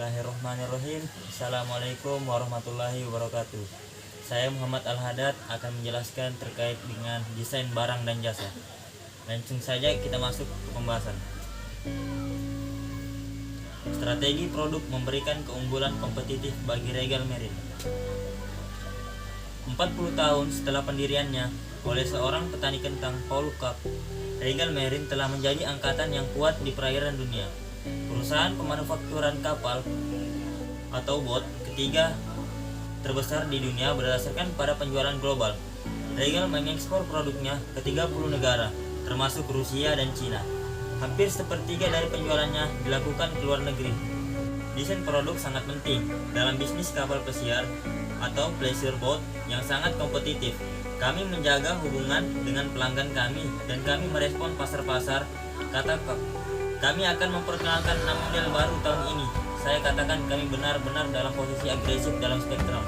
Bismillahirrahmanirrahim. Assalamualaikum warahmatullahi wabarakatuh. Saya Muhammad Al-Hadad akan menjelaskan terkait dengan desain barang dan jasa. Langsung saja kita masuk ke pembahasan. Strategi produk memberikan keunggulan kompetitif bagi Regal Marine. 40 tahun setelah pendiriannya oleh seorang petani kentang, Paul Cupp, Regal Marine telah menjadi angkatan yang kuat di perairan dunia. Perusahaan pemanufakturan kapal atau bot ketiga terbesar di dunia berdasarkan pada penjualan global. Regal mengekspor produknya ke 30 negara, termasuk Rusia dan Cina. Hampir sepertiga dari penjualannya dilakukan ke luar negeri. Desain produk sangat penting dalam bisnis kapal pesiar atau pleasure boat yang sangat kompetitif. Kami menjaga hubungan dengan pelanggan kami dan kami merespon pasar-pasar, kata Cupp. Kami akan memperkenalkan 6 model baru tahun ini. Saya katakan kami benar-benar dalam posisi agresif dalam spektrum.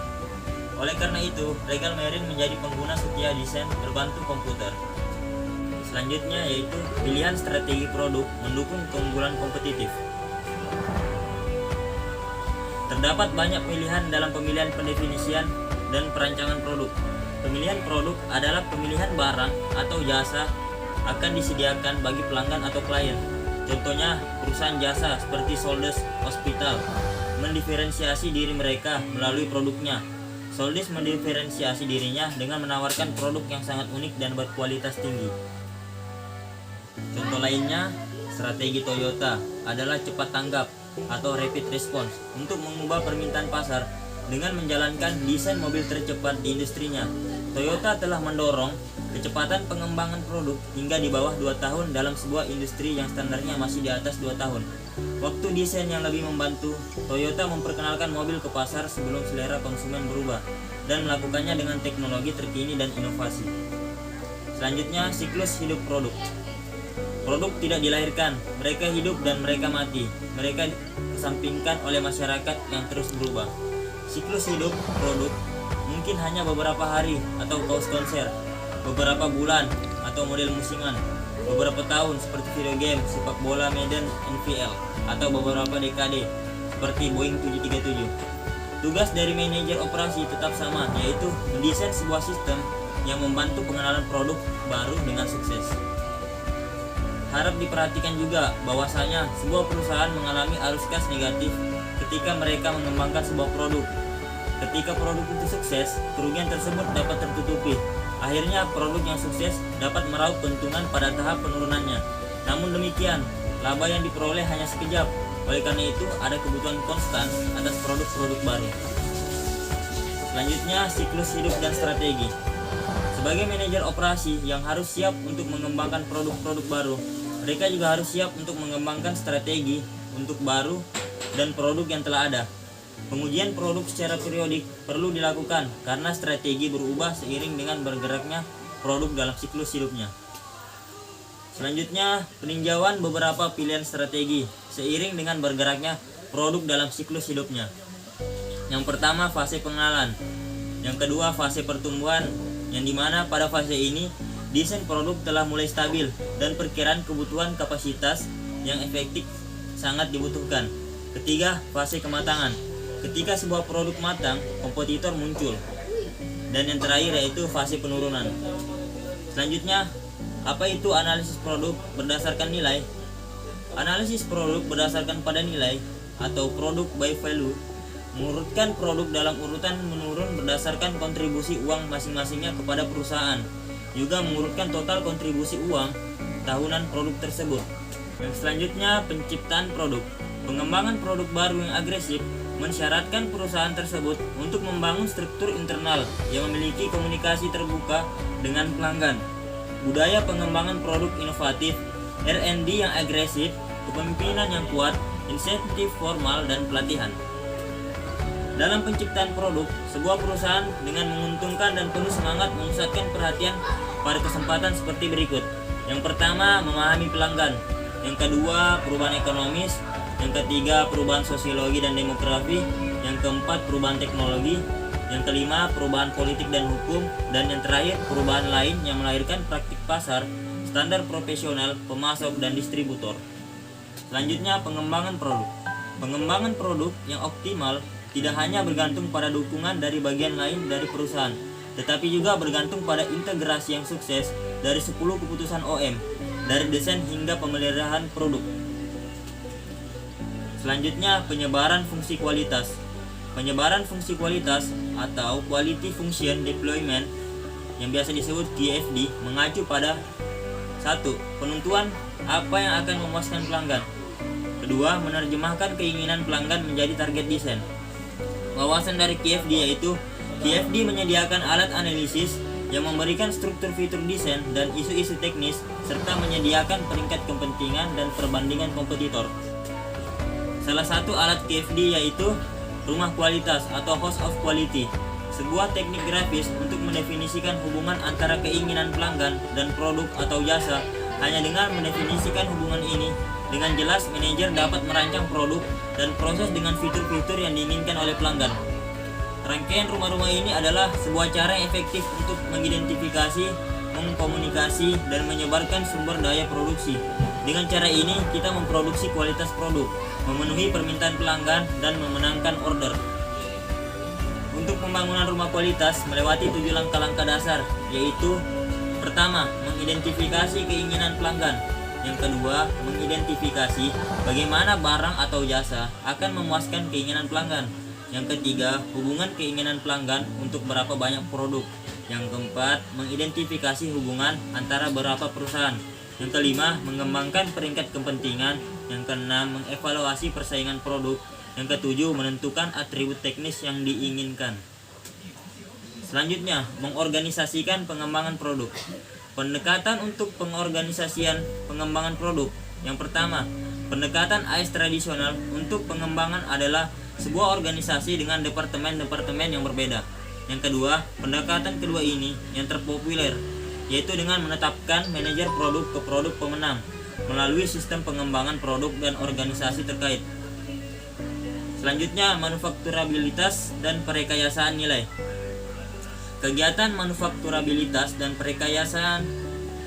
Oleh karena itu, Regal Marine menjadi pengguna setia desain berbantu komputer. Selanjutnya yaitu pilihan strategi produk mendukung keunggulan kompetitif. Terdapat banyak pilihan dalam pemilihan pendefinisian dan perancangan produk. Pemilihan produk adalah pemilihan barang atau jasa akan disediakan bagi pelanggan atau klien. Contohnya, perusahaan jasa seperti Soldes Hospital mendiferensiasi diri mereka melalui produknya. Soldes mendiferensiasi dirinya dengan menawarkan produk yang sangat unik dan berkualitas tinggi. Contoh lainnya, strategi Toyota adalah cepat tanggap atau rapid response untuk mengubah permintaan pasar dengan menjalankan desain mobil tercepat di industrinya. Toyota telah mendorong kecepatan pengembangan produk hingga di bawah 2 tahun dalam sebuah industri yang standarnya masih di atas 2 tahun. Waktu desain yang lebih membantu, Toyota memperkenalkan mobil ke pasar sebelum selera konsumen berubah dan melakukannya dengan teknologi terkini dan inovasi. Selanjutnya, siklus hidup produk. Produk tidak dilahirkan, mereka hidup dan mereka mati. Mereka kesampingkan oleh masyarakat yang terus berubah. Siklus hidup produk mungkin hanya beberapa hari atau kaos konser, beberapa bulan atau model musiman, beberapa tahun seperti video game sepak bola Madden NFL, atau beberapa dekade seperti Boeing 737. Tugas dari manajer operasi tetap sama, yaitu mendesain sebuah sistem yang membantu pengenalan produk baru dengan sukses. Harap diperhatikan juga bahwasanya sebuah perusahaan mengalami arus kas negatif ketika mereka mengembangkan sebuah produk. Ketika produk itu sukses, kerugian tersebut dapat tertutupi. Akhirnya produk yang sukses dapat meraup keuntungan pada tahap penurunannya. Namun demikian, laba yang diperoleh hanya sekejap. Oleh karena itu, ada kebutuhan konstan atas produk-produk baru. Selanjutnya, siklus hidup dan strategi. Sebagai manajer operasi yang harus siap untuk mengembangkan produk-produk baru, mereka juga harus siap untuk mengembangkan strategi untuk baru dan produk yang telah ada. Pengujian produk secara periodik perlu dilakukan karena strategi berubah seiring dengan bergeraknya produk dalam siklus hidupnya. Selanjutnya, peninjauan beberapa pilihan strategi seiring dengan bergeraknya produk dalam siklus hidupnya. Yang pertama, fase pengenalan. Yang kedua, fase pertumbuhan, yang dimana pada fase ini desain produk telah mulai stabil dan perkiraan kebutuhan kapasitas yang efektif sangat dibutuhkan. Ketiga, fase kematangan. Ketika sebuah produk matang, kompetitor muncul. Dan yang terakhir yaitu fase penurunan. Selanjutnya, apa itu analisis produk berdasarkan nilai? Analisis produk berdasarkan pada nilai atau produk by value mengurutkan produk dalam urutan menurun berdasarkan kontribusi uang masing-masingnya kepada perusahaan. Juga mengurutkan total kontribusi uang tahunan produk tersebut. Yang selanjutnya, penciptaan produk. Pengembangan produk baru yang agresif mensyaratkan perusahaan tersebut untuk membangun struktur internal yang memiliki komunikasi terbuka dengan pelanggan. Budaya pengembangan produk inovatif, R&D yang agresif, kepemimpinan yang kuat, insentif formal, dan pelatihan. Dalam penciptaan produk, sebuah perusahaan dengan menguntungkan dan penuh semangat memusatkan perhatian pada kesempatan seperti berikut. Yang pertama, memahami pelanggan. Yang kedua, perubahan ekonomis. Yang ketiga, perubahan sosiologi dan demografi. Yang keempat, perubahan teknologi. Yang kelima, perubahan politik dan hukum. Dan yang terakhir, perubahan lain yang melahirkan praktik pasar, standar profesional, pemasok, dan distributor. Selanjutnya, pengembangan produk. Pengembangan produk yang optimal tidak hanya bergantung pada dukungan dari bagian lain dari perusahaan, tetapi juga bergantung pada integrasi yang sukses dari 10 keputusan OM, dari desain hingga pemeliharaan produk. Selanjutnya, penyebaran fungsi kualitas. Penyebaran fungsi kualitas atau Quality Function Deployment yang biasa disebut QFD mengacu pada 1. Penentuan apa yang akan memuaskan pelanggan. Kedua, menerjemahkan keinginan pelanggan menjadi target desain. Wawasan dari QFD yaitu QFD menyediakan alat analisis yang memberikan struktur fitur desain dan isu-isu teknis serta menyediakan peringkat kepentingan dan perbandingan kompetitor. Salah satu alat QFD yaitu rumah kualitas atau House of Quality, sebuah teknik grafis untuk mendefinisikan hubungan antara keinginan pelanggan dan produk atau jasa. Hanya dengan mendefinisikan hubungan ini dengan jelas, manajer dapat merancang produk dan proses dengan fitur-fitur yang diinginkan oleh pelanggan. Rangkaian rumah-rumah ini adalah sebuah cara yang efektif untuk mengidentifikasi, mengkomunikasi, dan menyebarkan sumber daya produksi. Dengan cara ini, kita memproduksi kualitas produk, memenuhi permintaan pelanggan, dan memenangkan order. Untuk pembangunan rumah kualitas melewati 7 langkah-langkah dasar, yaitu pertama, mengidentifikasi keinginan pelanggan. Yang kedua, mengidentifikasi bagaimana barang atau jasa akan memuaskan keinginan pelanggan. Yang ketiga, hubungan keinginan pelanggan untuk berapa banyak produk. Yang keempat, mengidentifikasi hubungan antara beberapa perusahaan. Yang kelima, mengembangkan peringkat kepentingan. Yang keenam, mengevaluasi persaingan produk. Yang ketujuh, menentukan atribut teknis yang diinginkan. Selanjutnya, mengorganisasikan pengembangan produk. Pendekatan untuk pengorganisasian pengembangan produk. Yang pertama, pendekatan AS tradisional untuk pengembangan adalah sebuah organisasi dengan departemen-departemen yang berbeda. Yang kedua, pendekatan kedua ini yang terpopuler, yaitu dengan menetapkan manajer produk ke produk pemenang melalui sistem pengembangan produk dan organisasi terkait. Selanjutnya, manufakturabilitas dan perekayasaan nilai. Kegiatan manufakturabilitas dan perekayasaan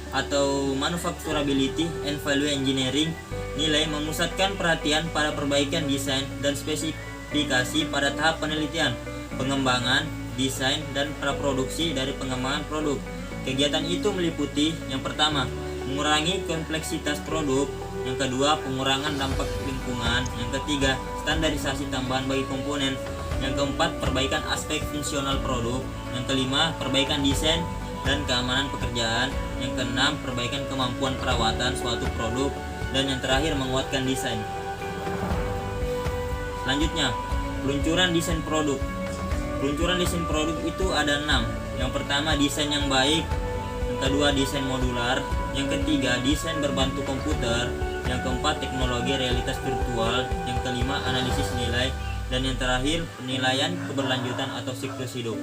atau manufacturability and value engineering nilai memusatkan perhatian pada perbaikan desain dan spesifikasi pada tahap penelitian, pengembangan, desain, dan praproduksi dari pengembangan produk. Kegiatan itu meliputi yang pertama, mengurangi kompleksitas produk, yang kedua, pengurangan dampak lingkungan, yang ketiga, standarisasi tambahan bagi komponen, yang keempat, perbaikan aspek fungsional produk, yang kelima, perbaikan desain dan keamanan pekerjaan, yang keenam, perbaikan kemampuan perawatan suatu produk, dan yang terakhir, menguatkan desain. Selanjutnya, peluncuran desain produk. Peluncuran desain produk itu ada 6. Yang pertama, desain yang baik, yang kedua, desain modular, yang ketiga, desain berbantu komputer, yang keempat, teknologi realitas virtual, yang kelima, analisis nilai, dan yang terakhir, penilaian keberlanjutan atau siklus hidup.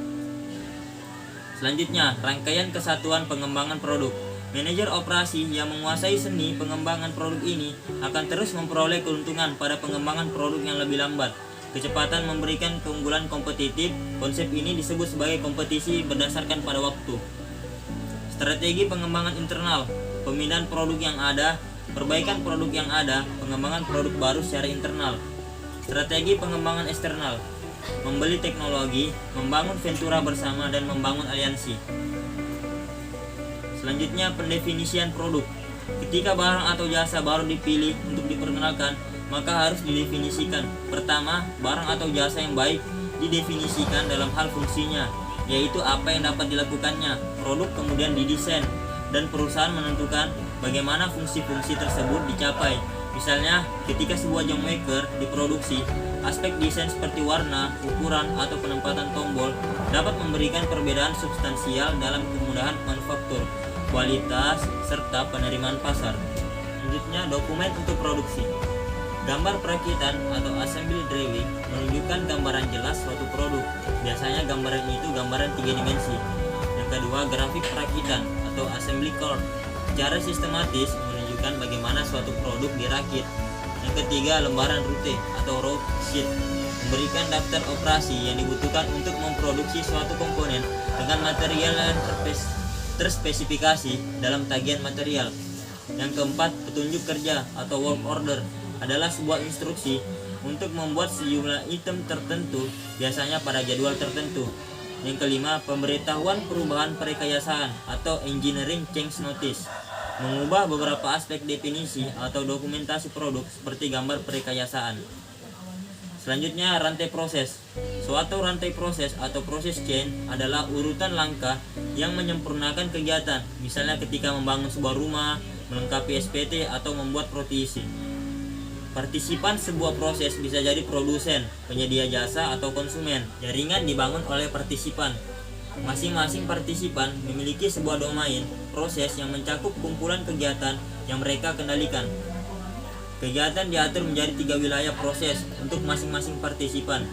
Selanjutnya, rangkaian kesatuan pengembangan produk. Manajer operasi yang menguasai seni pengembangan produk ini akan terus memperoleh keuntungan pada pengembangan produk yang lebih lambat. Kecepatan memberikan keunggulan kompetitif. Konsep ini disebut sebagai kompetisi berdasarkan pada waktu. Strategi pengembangan internal, pemindahan produk yang ada, perbaikan produk yang ada, pengembangan produk baru secara internal. Strategi pengembangan eksternal, membeli teknologi, membangun ventura bersama, dan membangun aliansi. Selanjutnya, pendefinisian produk. Ketika barang atau jasa baru dipilih untuk diperkenalkan, maka harus didefinisikan. Pertama, barang atau jasa yang baik didefinisikan dalam hal fungsinya, yaitu apa yang dapat dilakukannya. Produk kemudian didesain, dan perusahaan menentukan bagaimana fungsi-fungsi tersebut dicapai. Misalnya, ketika sebuah jam waker diproduksi, aspek desain seperti warna, ukuran, atau penempatan tombol dapat memberikan perbedaan substansial dalam kemudahan manufaktur, kualitas, serta penerimaan pasar. Selanjutnya, dokumen untuk produksi. Gambar perakitan atau assembly drawing menunjukkan gambaran jelas suatu produk. Biasanya gambaran itu gambaran 3 dimensi. Yang kedua, grafik perakitan atau assembly chart. Secara sistematis menunjukkan bagaimana suatu produk dirakit. Yang ketiga, lembaran rute atau route sheet memberikan daftar operasi yang dibutuhkan untuk memproduksi suatu komponen dengan material yang terspesifikasi dalam tagihan material. Yang keempat, petunjuk kerja atau work order adalah sebuah instruksi untuk membuat sejumlah item tertentu, biasanya pada jadwal tertentu. Yang kelima, pemberitahuan perubahan perekayasaan atau engineering change notice, mengubah beberapa aspek definisi atau dokumentasi produk seperti gambar perekayasaan. Selanjutnya, rantai proses. Suatu rantai proses atau proses chain adalah urutan langkah yang menyempurnakan kegiatan, misalnya ketika membangun sebuah rumah, melengkapi SPT, atau membuat roti isi. Partisipan sebuah proses bisa jadi produsen, penyedia jasa, atau konsumen. Jaringan dibangun oleh partisipan. Masing-masing partisipan memiliki sebuah domain proses yang mencakup kumpulan kegiatan yang mereka kendalikan. Kegiatan diatur menjadi 3 wilayah proses untuk masing-masing partisipan.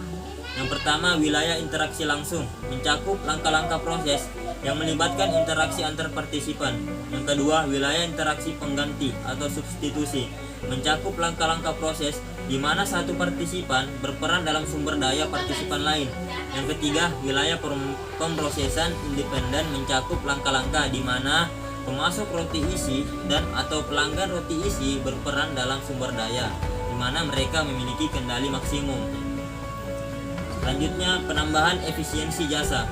Yang pertama, wilayah interaksi langsung, mencakup langkah-langkah proses yang melibatkan interaksi antar partisipan. Yang kedua, wilayah interaksi pengganti atau substitusi, mencakup langkah-langkah proses di mana satu partisipan berperan dalam sumber daya partisipan lain. Yang ketiga, wilayah pemrosesan independen, mencakup langkah-langkah di mana pemasok roti isi dan atau pelanggan roti isi berperan dalam sumber daya, di mana mereka memiliki kendali maksimum. Selanjutnya, penambahan efisiensi jasa.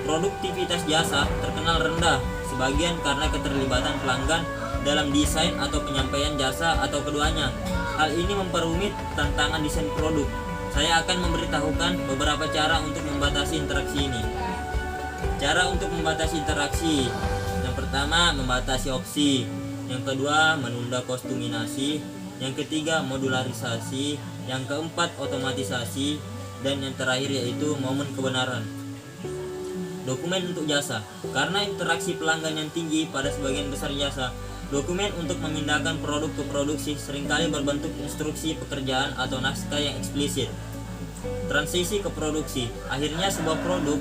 Produktivitas jasa terkenal rendah, sebagian karena keterlibatan pelanggan dalam desain atau penyampaian jasa atau keduanya. Hal ini memperumit tantangan desain produk. Saya akan memberitahukan beberapa cara untuk membatasi interaksi ini. Cara untuk membatasi interaksi. Yang pertama, membatasi opsi. Yang kedua, menunda kostuminasi. Yang ketiga, modularisasi. Yang keempat, otomatisasi. Dan yang terakhir yaitu momen kebenaran. Dokumen untuk jasa. Karena interaksi pelanggan yang tinggi pada sebagian besar jasa, dokumen untuk memindahkan produk ke produksi seringkali berbentuk instruksi pekerjaan atau naskah yang eksplisit. Transisi ke produksi. Akhirnya sebuah produk,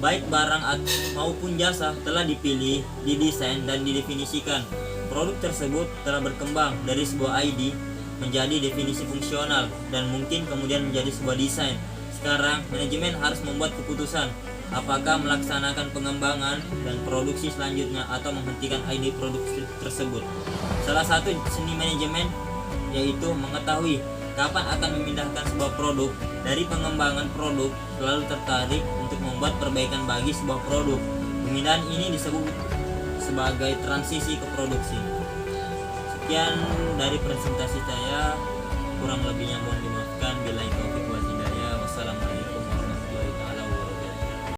baik barang maupun jasa, telah dipilih, didesain, dan didefinisikan. Produk tersebut telah berkembang dari sebuah ID menjadi definisi fungsional dan mungkin kemudian menjadi sebuah desain. Sekarang, manajemen harus membuat keputusan apakah melaksanakan pengembangan dan produksi selanjutnya atau menghentikan ID produksi tersebut. Salah satu seni manajemen yaitu mengetahui kapan akan memindahkan sebuah produk dari pengembangan produk, selalu tertarik untuk membuat perbaikan bagi sebuah produk. Pemindahan ini disebut sebagai transisi ke produksi. Sekian dari presentasi saya, kurang lebihnya mohon dimaafkan. Bila itu